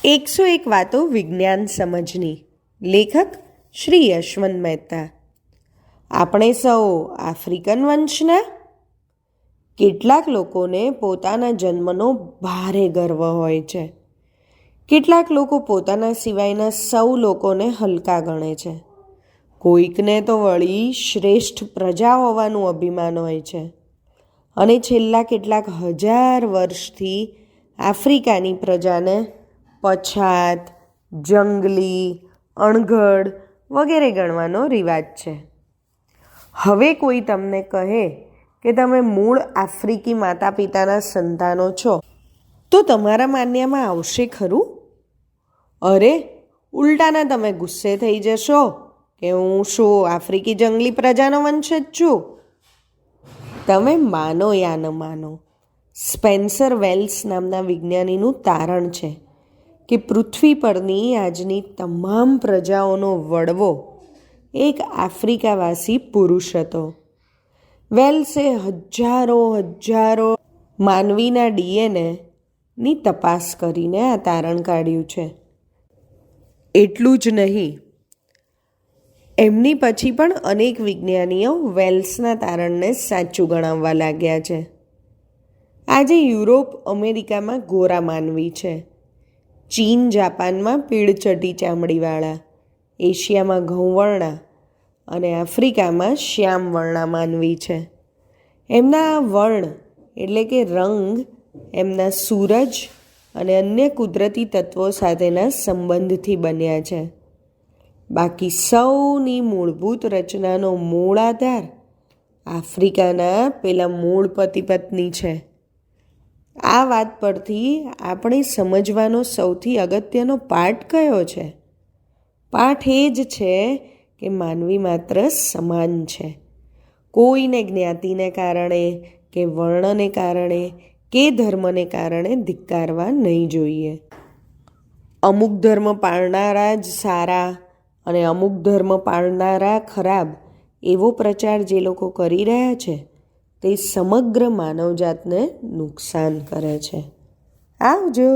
101 વાતો વિજ્ઞાન સમજની. લેખક શ્રી યશવંત મહેતા. આપણે સૌ આફ્રિકન વંશના? કેટલાક લોકોને પોતાના જન્મનો ભારે ગર્વ હોય છે. કેટલાક લોકો પોતાના સિવાયના સૌ લોકોને હલકા ગણે છે. કોઈકને તો વળી શ્રેષ્ઠ પ્રજા હોવાનું અભિમાન હોય છે. અને છેલ્લા કેટલાક હજાર વર્ષથી આફ્રિકાની પ્રજાને પછાત, જંગલી, અણઘડ વગેરે ગણવાનો રિવાજ છે. હવે કોઈ તમને કહે કે તમે મૂળ આફ્રિકી માતા પિતાના સંતાનો છો, તો તમારા માન્યામાં આવશે ખરું? અરે, ઉલટાના તમે ગુસ્સે થઈ જશો કે હું શું આફ્રિકી જંગલી પ્રજાનો વંશજ છું? તમે માનો યા ન માનો, સ્પેન્સર વેલ્સ નામના વિજ્ઞાનીનું તારણ છે કે પૃથ્વી પરની આજની તમામ પ્રજાઓનો વડવો એક આફ્રિકાવાસી પુરુષ હતો. વેલ્સે હજારો માનવીના ડીએનએની તપાસ કરીને આ તારણ કાઢ્યું છે. એટલું જ નહીં, એમની પછી પણ અનેક વિજ્ઞાનીઓ વેલ્સના તારણને સાચું ગણાવવા લાગ્યા છે. આજે યુરોપ, અમેરિકામાં ગોરા માનવી છે. ચીન, જાપાનમાં પીળચટી ચામડીવાળા, એશિયામાં ઘઉંવર્ણા અને આફ્રિકામાં શ્યામવર્ણા માનવી છે. એમના આ વર્ણ એટલે કે રંગ એમના સૂરજ અને અન્ય કુદરતી તત્વો સાથેના સંબંધથી બન્યા છે. બાકી સૌની મૂળભૂત રચનાનો મૂળ આધાર આફ્રિકાના પેલા મૂળ પતિ પત્ની છે. આ વાત પરથી આપણે સમજવાનો સૌથી અગત્યનો પાઠ કયો છે? પાઠ એ જ છે કે માનવી માત્ર સમાન છે. કોઈને જ્ઞાતિને કારણે કે વર્ણને કારણે કે ધર્મને કારણે ધિક્કારવા નહીં જોઈએ. અમુક ધર્મ પાળનારા જ સારા અને અમુક ધર્મ પાળનારા ખરાબ, એવો પ્રચાર જે લોકો કરી રહ્યા છે તે સમગ્ર માનવજાતને નુકસાન કરે છે. આવજો.